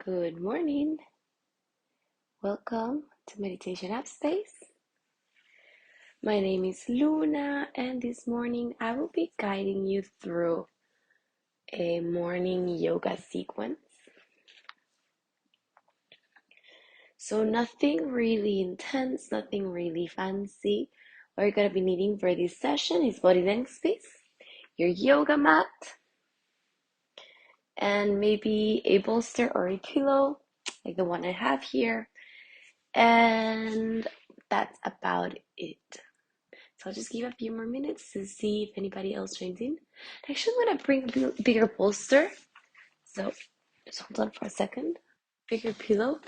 Good morning. Welcome to Meditation App Space. My name is Luna, and this morning I will be guiding you through a morning yoga sequence. So nothing really intense, nothing really fancy. What you're going to be needing for this session is body length space, your yoga mat, and maybe a bolster or a pillow, like the one I have here. And that's about it. So I'll just give a few more minutes to see if anybody else joins in. Actually, I'm gonna bring a bigger bolster. So just hold on for a second. Bigger pillow.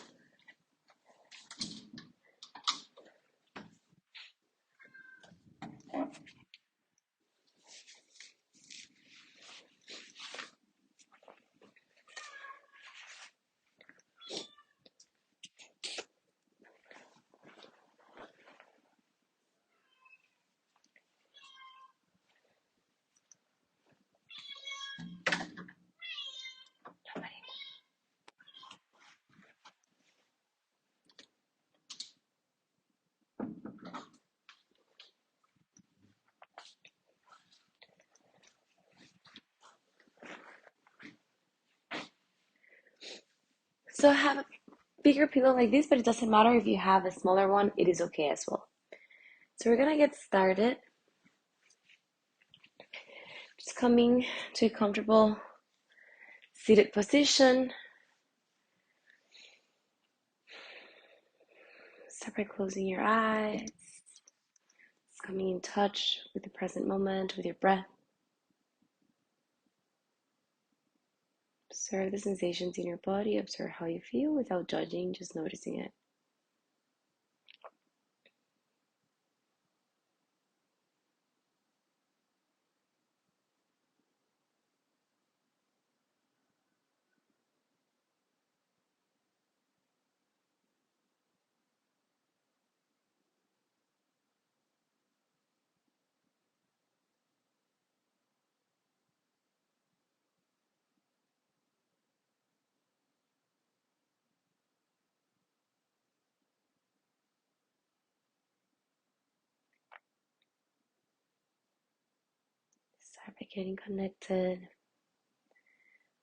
So I have a bigger pillow like this, but it doesn't matter if you have a smaller one, it is okay as well. So we're gonna get started. Just coming to a comfortable seated position. Start by closing your eyes. Just coming in touch with the present moment, with your breath. Observe the sensations in your body. Observe how you feel without judging, just noticing it. Start by getting connected,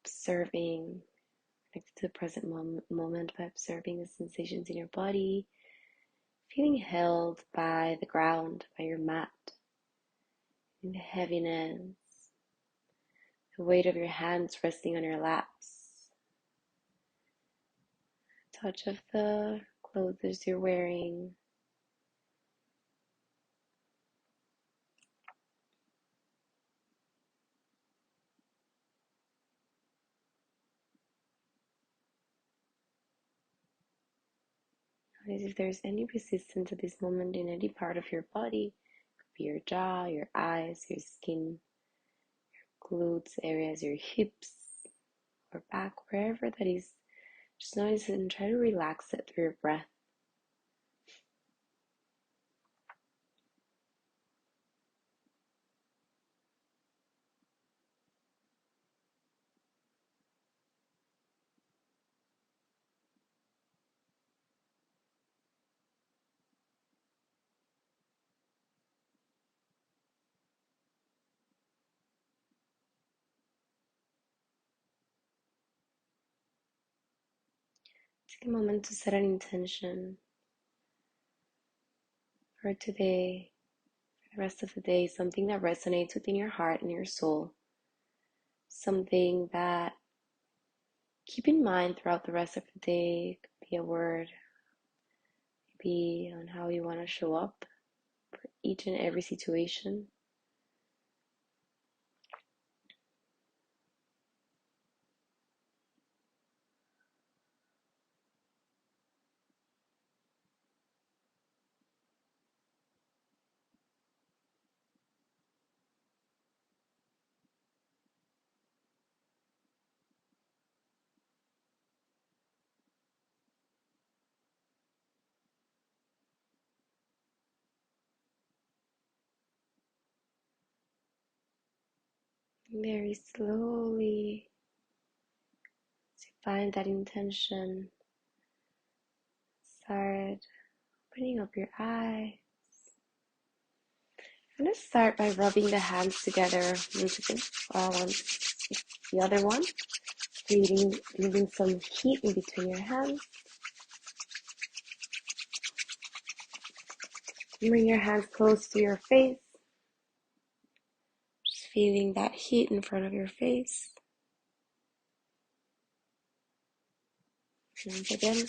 observing, connected to the present moment by observing the sensations in your body, feeling held by the ground, by your mat, in the heaviness, the weight of your hands resting on your laps, touch of the clothes you're wearing. Notice if there's any resistance at this moment in any part of your body. It could be your jaw, your eyes, your skin, glutes areas, your hips, or back, wherever that is. Just notice it and try to relax it through your breath. Take a moment to set an intention for today, for the rest of the day, something that resonates within your heart and your soul, something that keep in mind throughout the rest of the day. It could be a word, maybe on how you want to show up for each and every situation. Very slowly, as you find that intention, start opening up your eyes. I'm going to start by rubbing the hands together into the other one, leaving some heat in between your hands. Bring your hands close to your face, just feeling that heat in front of your face. Once again.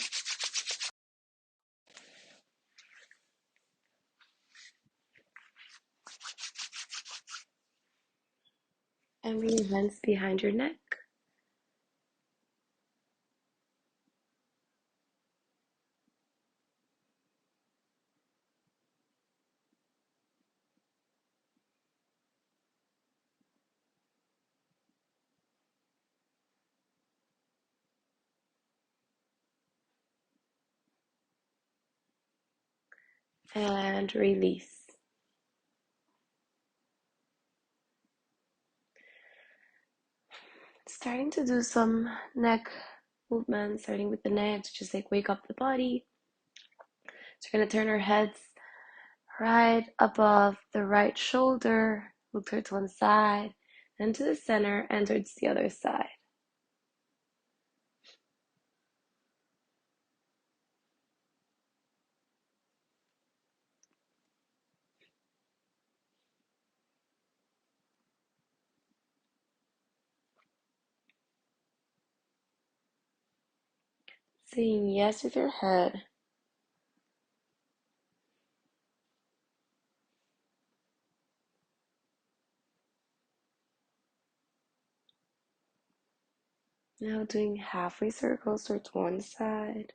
And bring your hands behind your neck. And release. Starting to do some neck movements, starting with the neck to just like wake up the body. So we're going to turn our heads right above the right shoulder, look towards one side, then to the center and towards the other side. Saying yes with your head. Now doing halfway circles towards one side.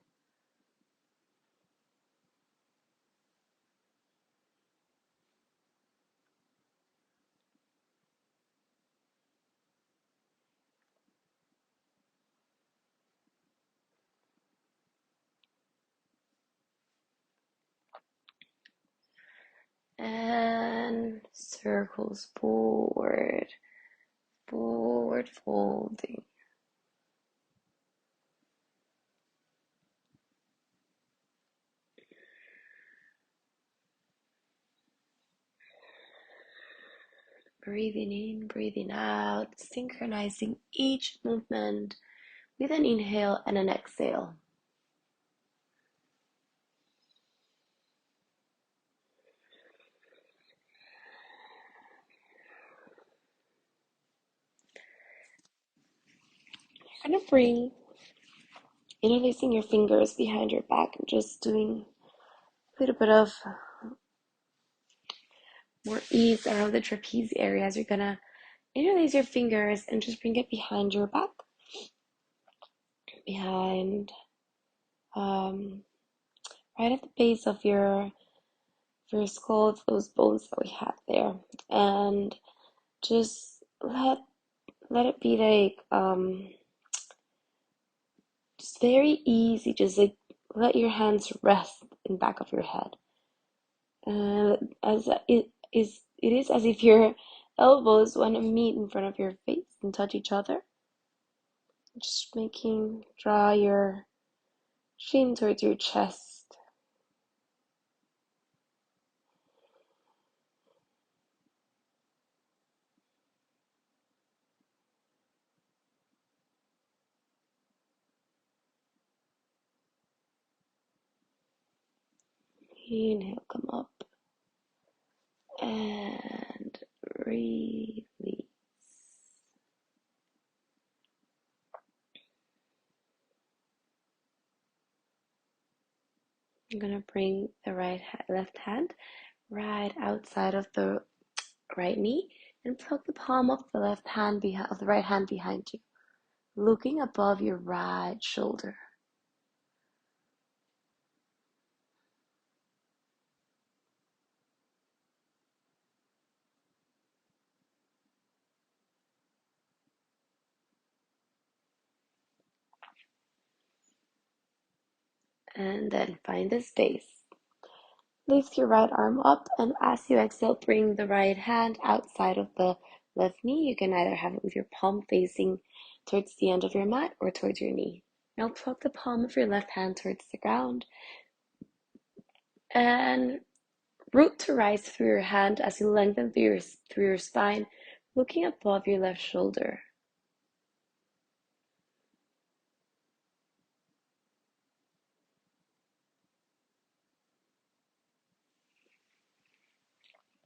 And circles forward, forward folding. Breathing in, breathing out, synchronizing each movement with an inhale and an exhale. You're going to bring, interlacing your fingers behind your back and just doing a little bit of more ease around the trapeze areas. You're going to interlace your fingers and just bring it behind your back, behind, right at the base of your skull, those bones that we have there, and just let it be like just very easy. Just like let your hands rest in back of your head, and as it is as if your elbows want to meet in front of your face and touch each other. Just draw your chin towards your chest. Inhale, come up, and release. I'm gonna bring the left hand right outside of the right knee and plug the palm of the of the right hand behind you, looking above your right shoulder. And then find the space. Lift your right arm up, and as you exhale, bring the right hand outside of the left knee. You can either have it with your palm facing towards the end of your mat or towards your knee. Now plug the palm of your left hand towards the ground and root to rise through your hand as you lengthen through your spine, looking above your left shoulder.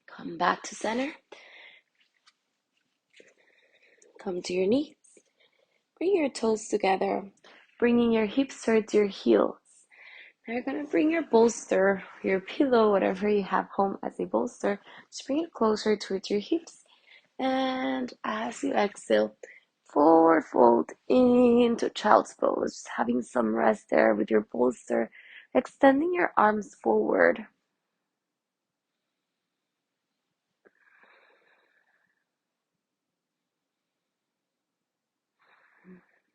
Come back to center. Come to your knees. Bring your toes together, bringing your hips towards your heels. Now you're going to bring your bolster, your pillow, whatever you have home as a bolster, just bring it closer towards your hips. And as you exhale, forward fold into child's pose, just having some rest there with your bolster, extending your arms forward.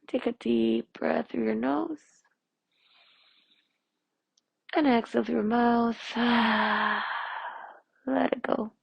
Take a deep breath through your nose and exhale through your mouth. Let it go.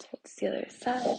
Towards the other side.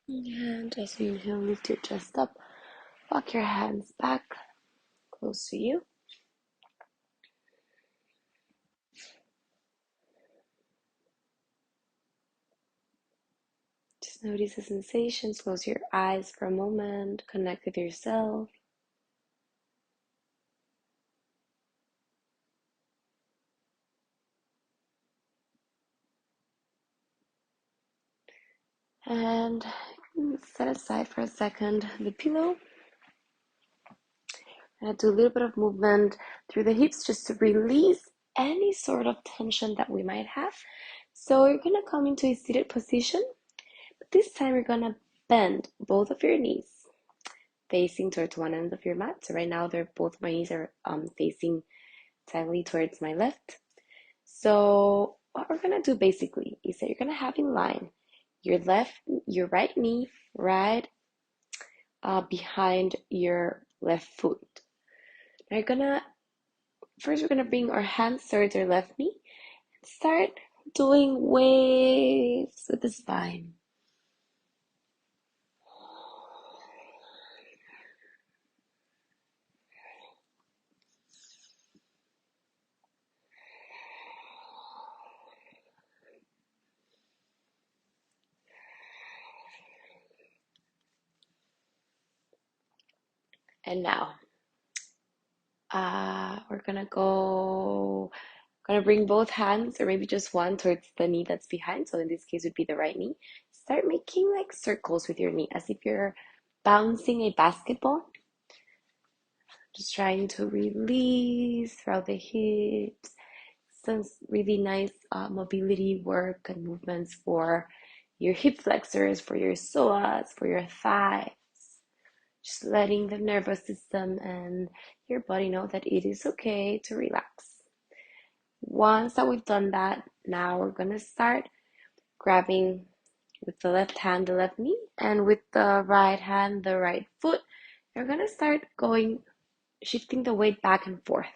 And as you inhale, lift your chest up. Walk your hands back close to you. Just notice the sensations. Close your eyes for a moment. Connect with yourself. And set aside for a second the pillow. And do a little bit of movement through the hips just to release any sort of tension that we might have. So you're going to come into a seated position. But this time you're going to bend both of your knees facing towards one end of your mat. So right now both my knees are facing slightly towards my left. So what we're gonna do basically is that you're gonna have in line your right knee right behind your left foot. Now we're gonna bring our hands towards our left knee and start doing waves with the spine. And now we're gonna bring both hands or maybe just one towards the knee that's behind. So in this case would be the right knee. Start making like circles with your knee as if you're bouncing a basketball. Just trying to release throughout the hips. Some really nice mobility work and movements for your hip flexors, for your psoas, for your thighs. Just letting the nervous system and your body know that it is okay to relax. Once that we've done that, now we're going to start grabbing with the left hand the left knee and with the right hand the right foot. You're going to start shifting the weight back and forth.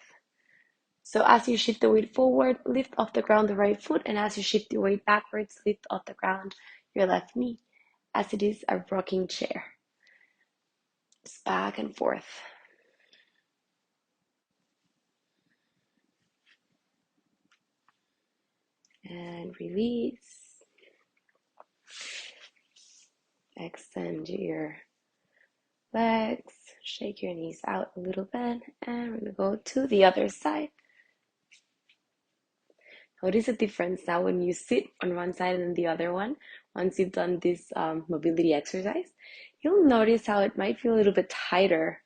So as you shift the weight forward, lift off the ground the right foot, and as you shift the weight backwards, lift off the ground your left knee, as it is a rocking chair. Just back and forth. And release. Extend your legs, shake your knees out a little bit, and we're gonna go to the other side. Notice the difference now when you sit on one side and then the other one. Once you've done this mobility exercise, you'll notice how it might feel a little bit tighter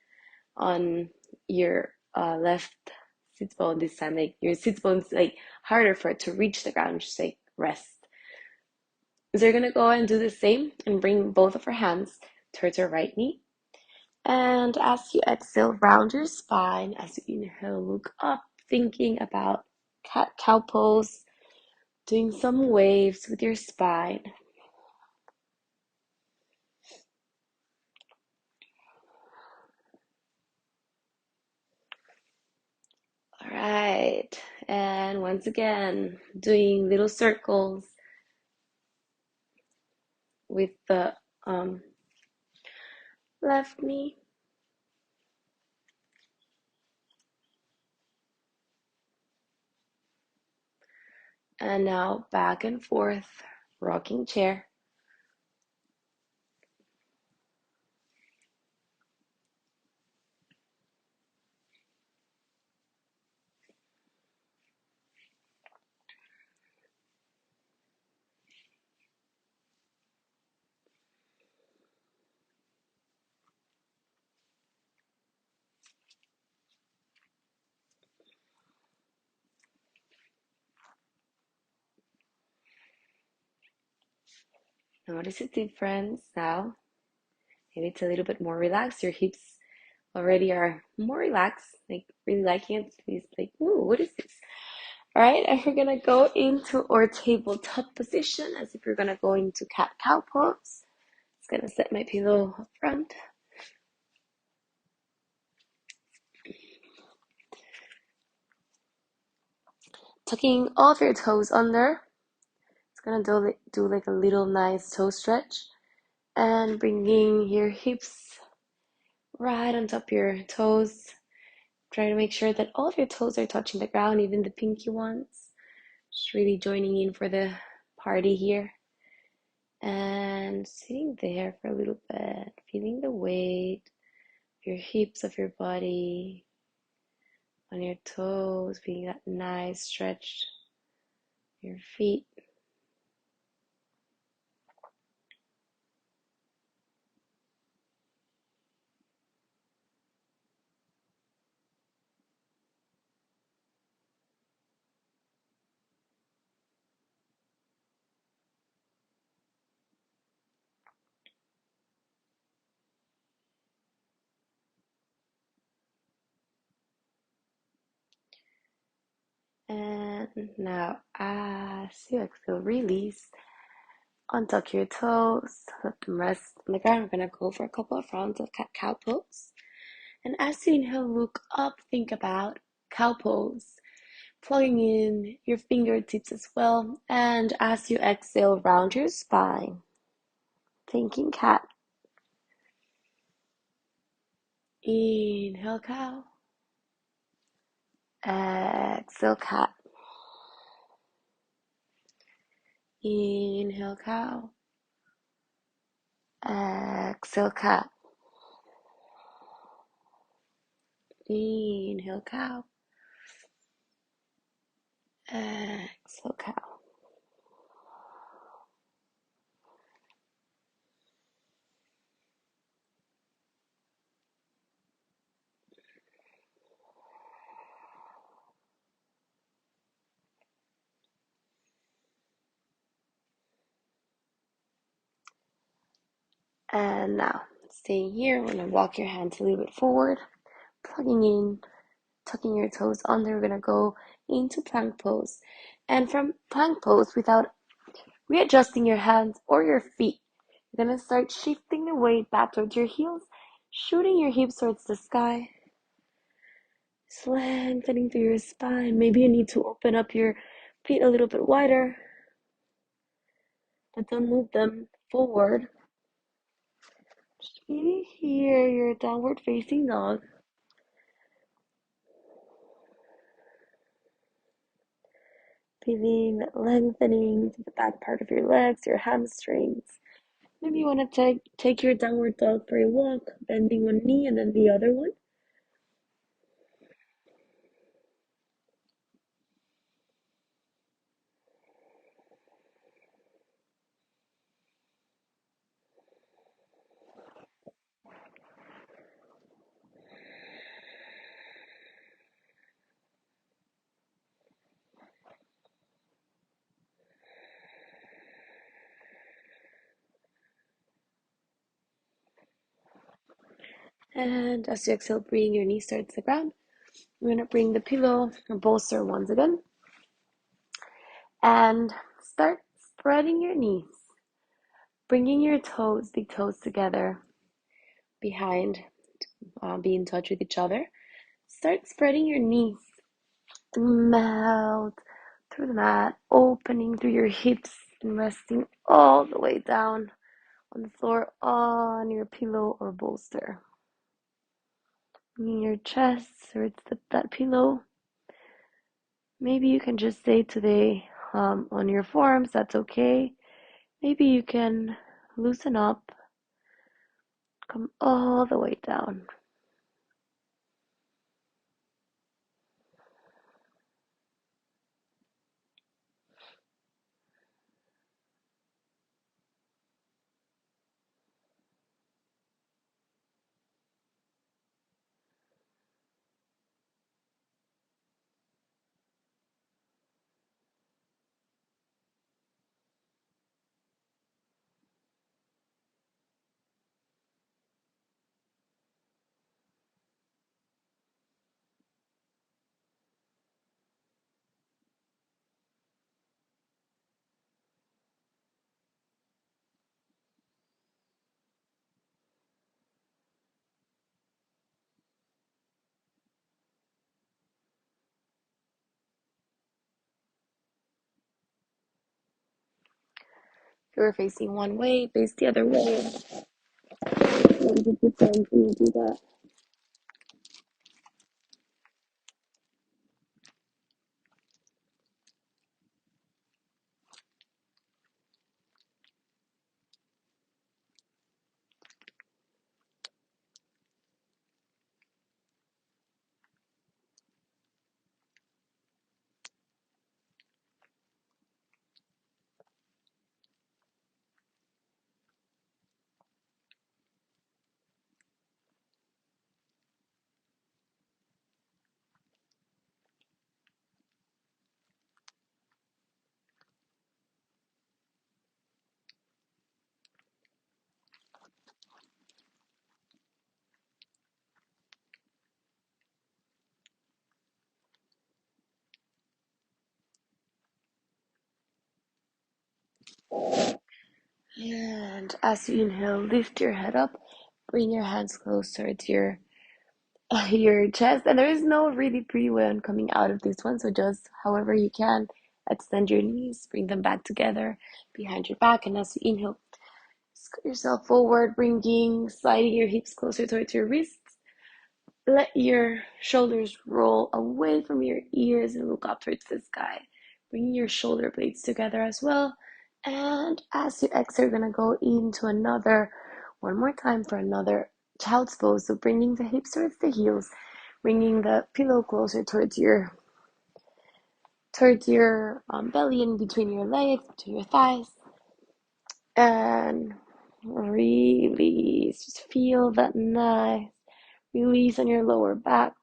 on your left sit bone this time. Like your sit bone's like harder for it to reach the ground, just like rest. So you're gonna go and do the same and bring both of our hands towards your right knee. And as you exhale, round your spine. As you inhale, look up, thinking about cat-cow pose, doing some waves with your spine. All right, and once again, doing little circles with the left knee. And now back and forth, rocking chair. Notice the difference now. Maybe it's a little bit more relaxed. Your hips already are more relaxed, like really liking it. It's like, ooh, what is this? All right, and we're gonna go into our tabletop position as if you're gonna go into cat-cow pose. Just gonna set my pillow up front. Tucking all of your toes under. It's gonna do like a little nice toe stretch. And bringing your hips right on top of your toes. Try to make sure that all of your toes are touching the ground, even the pinky ones. Just really joining in for the party here. And sitting there for a little bit, feeling the weight of your hips, of your body, on your toes, feeling that nice stretch, your feet. And now as you exhale, release. Untuck your toes, let them rest on the ground. We're gonna go for a couple of rounds of cat-cow pose. And as you inhale, look up, think about cow pose. Plugging in your fingertips as well. And as you exhale, round your spine. Thinking cat. Inhale, cow. Exhale, cat. Inhale, cow. Exhale, cat. Inhale, cow. Exhale, cow. And now, staying here, we're gonna walk your hands a little bit forward, plugging in, tucking your toes under. We're gonna go into plank pose. And from plank pose, without readjusting your hands or your feet, you're gonna start shifting the weight back towards your heels, shooting your hips towards the sky, Just lengthening through your spine. Maybe you need to open up your feet a little bit wider, but don't move them forward. Just feeling here your downward facing dog. Feeling that lengthening to the back part of your legs, your hamstrings. Maybe you want to take your downward dog for a walk, bending one knee and then the other one. And as you exhale, bring your knees towards the ground. We're going to bring the pillow or bolster once again. And start spreading your knees. Bringing your toes, big toes together behind, be in touch with each other. Start spreading your knees. Melt through the mat, opening through your hips and resting all the way down on the floor on your pillow or bolster. In your chest, or it's that pillow. Maybe you can just stay today on your forearms, that's okay. Maybe you can loosen up, come all the way down. If you're facing one way, face the other way. Maybe different when you do that. And as you inhale, lift your head up, bring your hands closer to your chest. And there is no really pretty way on coming out of this one, so just however you can, extend your knees, bring them back together behind your back. And as you inhale, scoot yourself forward, sliding your hips closer towards your wrists. Let your shoulders roll away from your ears and look up towards the sky. Bring your shoulder blades together as well. And as you exhale, you're going to go into one more time for another child's pose. So bringing the hips towards the heels, bringing the pillow closer towards your belly and between your legs, between your thighs. And release. Just feel that nice release on your lower back.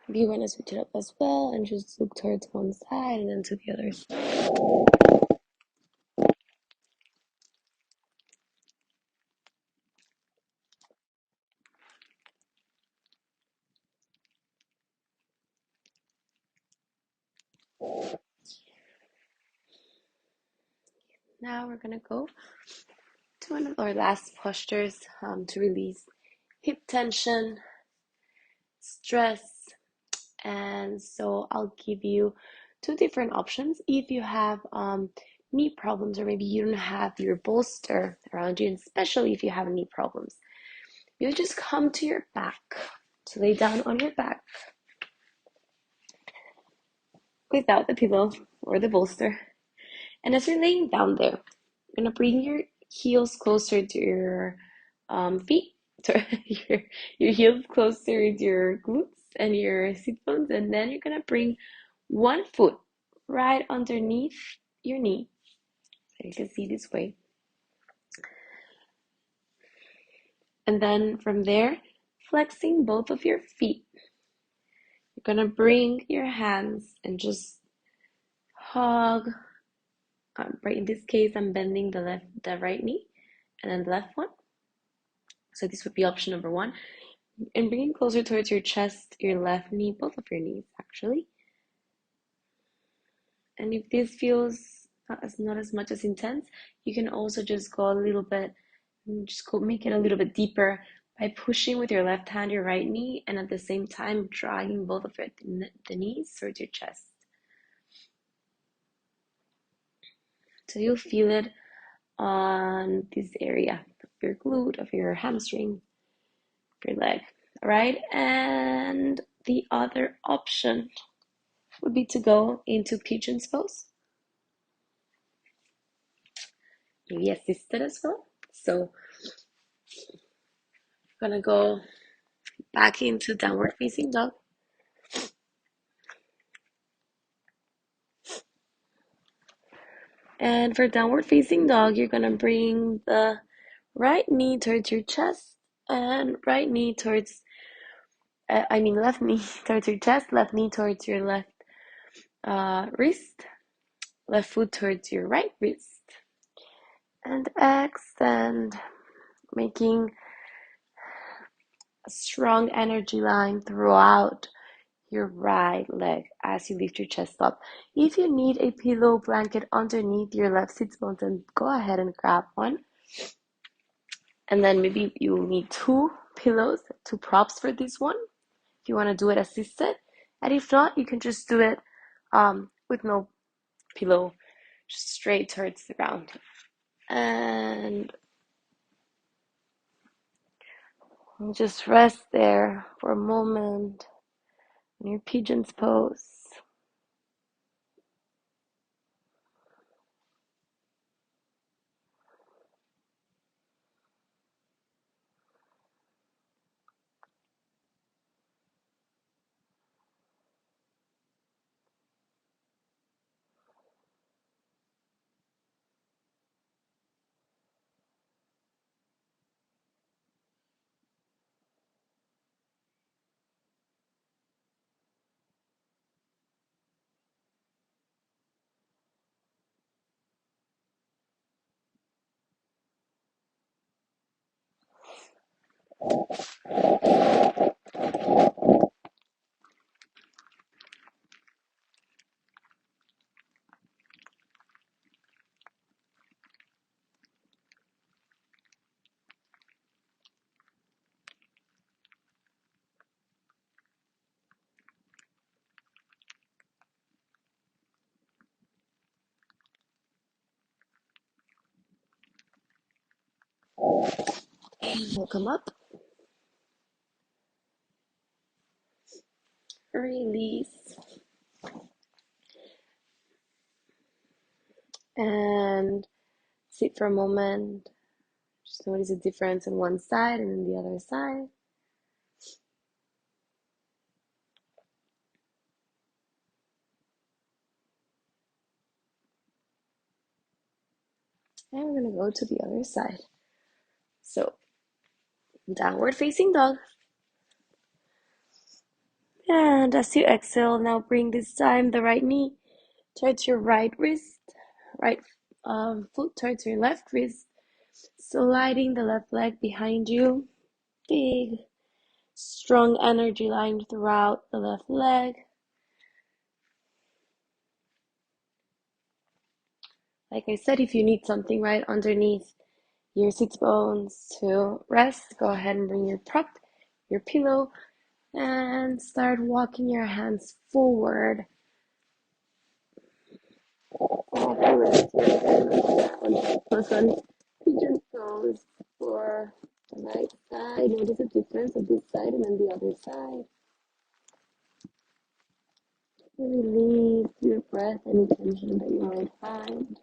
Maybe you want to switch it up as well and just look towards one side and then to the other side. Now we're gonna go to one of our last postures to release hip tension, stress. And so I'll give you two different options. If you have knee problems, or maybe you don't have your bolster around you, and especially if you have knee problems, you just come to your back, to lay down on your back without the pillow or the bolster. And as you're laying down there, you're gonna bring your heels closer to your feet, to your heels closer to your glutes and your sit bones, and then you're gonna bring one foot right underneath your knee. So you can see this way. And then from there, flexing both of your feet, you're gonna bring your hands and just hug. Right in this case, I'm bending the right knee, and then the left one. So this would be option number one. And bringing closer towards your chest, your left knee, both of your knees actually. And if this feels not as much as intense, you can also just go a little bit, make it a little bit deeper by pushing with your left hand your right knee, and at the same time dragging both of the knees towards your chest. So you'll feel it on this area of your glute, of your hamstring, of your leg. All right, and the other option would be to go into pigeon's pose, maybe assisted as well. So I'm gonna go back into downward facing dog. And for downward facing dog, you're gonna bring the right knee towards your chest and right knee towards, left knee towards your chest, left knee towards your left wrist, left foot towards your right wrist. And extend, making a strong energy line throughout your right leg as you lift your chest up. If you need a pillow blanket underneath your left sit bones, then go ahead and grab one. And then maybe you'll need two pillows, two props for this one, if you want to do it assisted. And if not, you can just do it with no pillow, just straight towards the ground. And just rest there for a moment in your pigeon's pose. And we'll come up, release, and sit for a moment. Just notice the difference on one side and then the other side. And we're gonna go to the other side. So, downward facing dog. And as you exhale, now bring this time the right knee towards your right wrist, right foot towards your left wrist, sliding the left leg behind you. Big, strong energy line throughout the left leg. Like I said, if you need something right underneath your sits bones to rest, go ahead and bring your prop, your pillow, and start walking your hands forward. Person, pigeon toes for the right side. Notice the difference of this side and then the other side. Release your breath, any tension that you might find.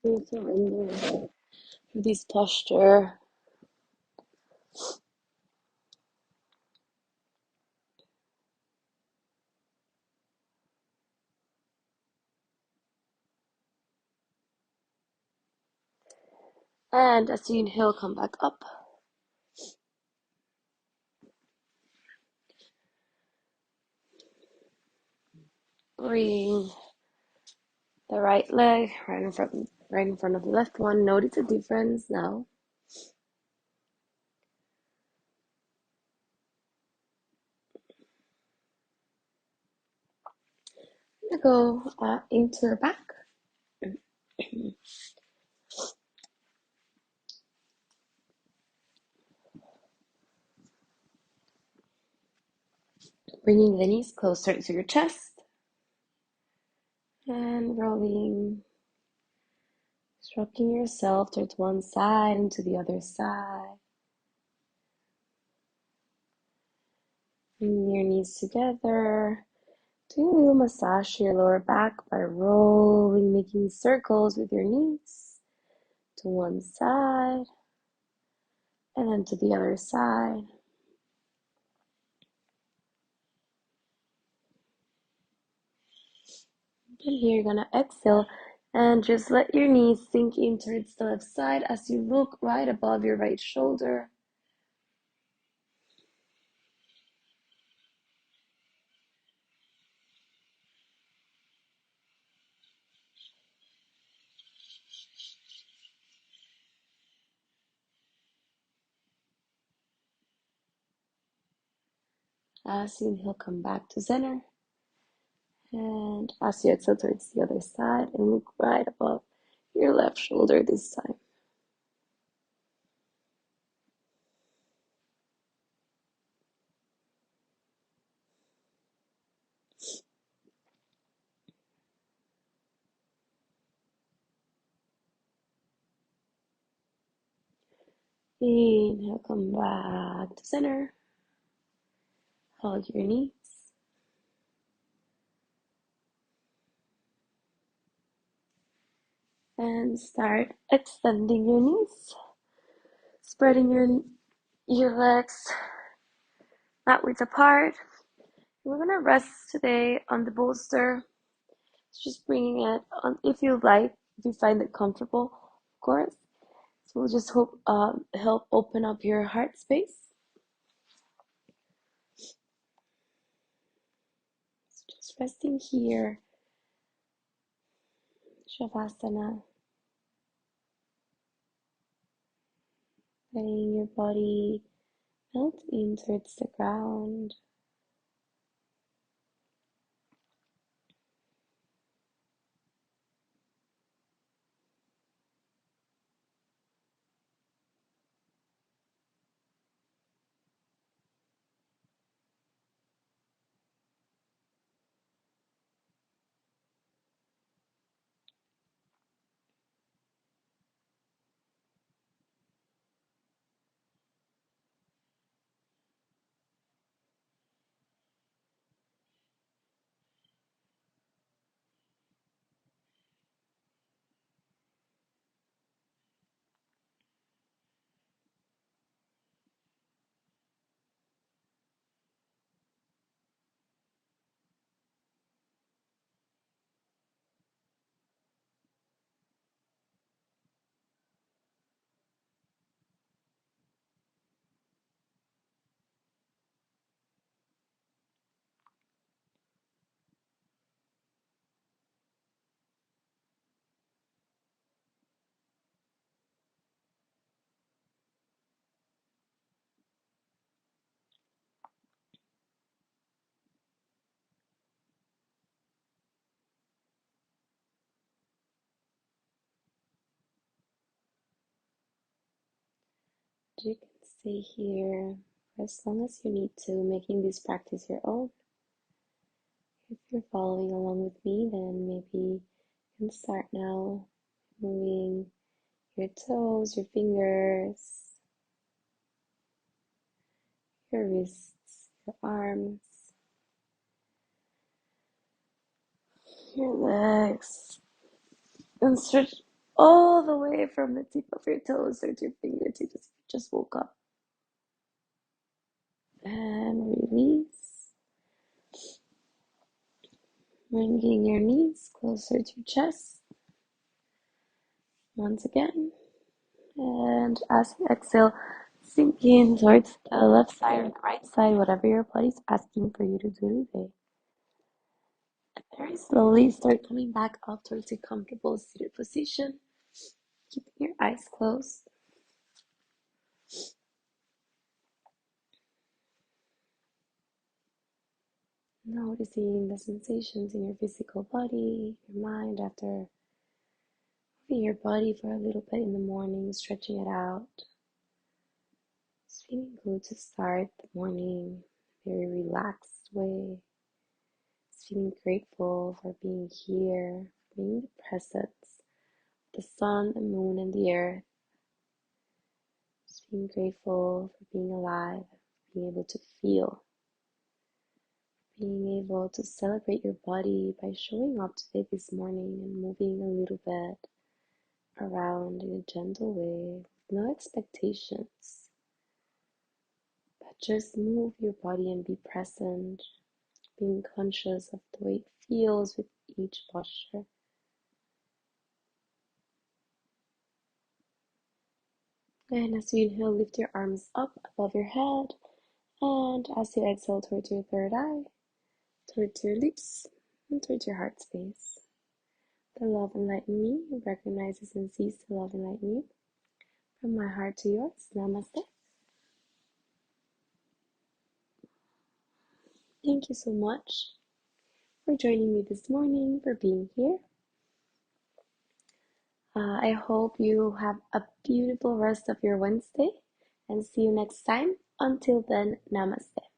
Please surrender to this posture. And as you inhale, come back up. Bring the right leg right in front of the left one. Notice the difference now. I'm gonna go into the back. Bringing the knees closer to your chest and rolling, rocking yourself towards one side and to the other side. Bring your knees together to massage your lower back by rolling, making circles with your knees to one side and then to the other side. And here you're gonna exhale and just let your knees sink in towards the left side as you look right above your right shoulder. As you inhale, come back to center. And as you exhale towards the other side and look right above your left shoulder this time. Inhale, come back to center. Hug your knees. And start extending your knees. Spreading your legs out width apart. We're gonna rest today on the bolster. Just bringing it on if you like, if you find it comfortable, of course. So we'll just help open up your heart space. So just resting here, Shavasana, letting your body melt in towards the ground. You can stay here for as long as you need to, making this practice your own. If you're following along with me, then maybe you can start now moving your toes, your fingers, your wrists, your arms, your legs, and stretch all the way from the tip of your toes to your fingertips. Just woke up. And release. Bringing your knees closer to your chest. Once again. And as you exhale, sink in towards the left side or the right side, whatever your body's asking for you to do today. And very slowly start coming back up towards a comfortable seated position, keeping your eyes closed. Noticing the sensations in your physical body, your mind after moving your body for a little bit in the morning, stretching it out. It's feeling good to start the morning in a very relaxed way. It's feeling grateful for being here, for being in the presence, the sun, the moon, and the earth. Just being grateful for being alive, being able to feel, being able to celebrate your body by showing up today this morning and moving a little bit around in a gentle way, with no expectations. But just move your body and be present, being conscious of the way it feels with each posture. And as you inhale, lift your arms up above your head. And as you exhale towards your third eye, towards your lips, and towards your heart space. The love and light in me recognizes and sees the love and light in you. From my heart to yours, namaste. Thank you so much for joining me this morning, for being here. I hope you have a beautiful rest of your Wednesday and see you next time. Until then, namaste.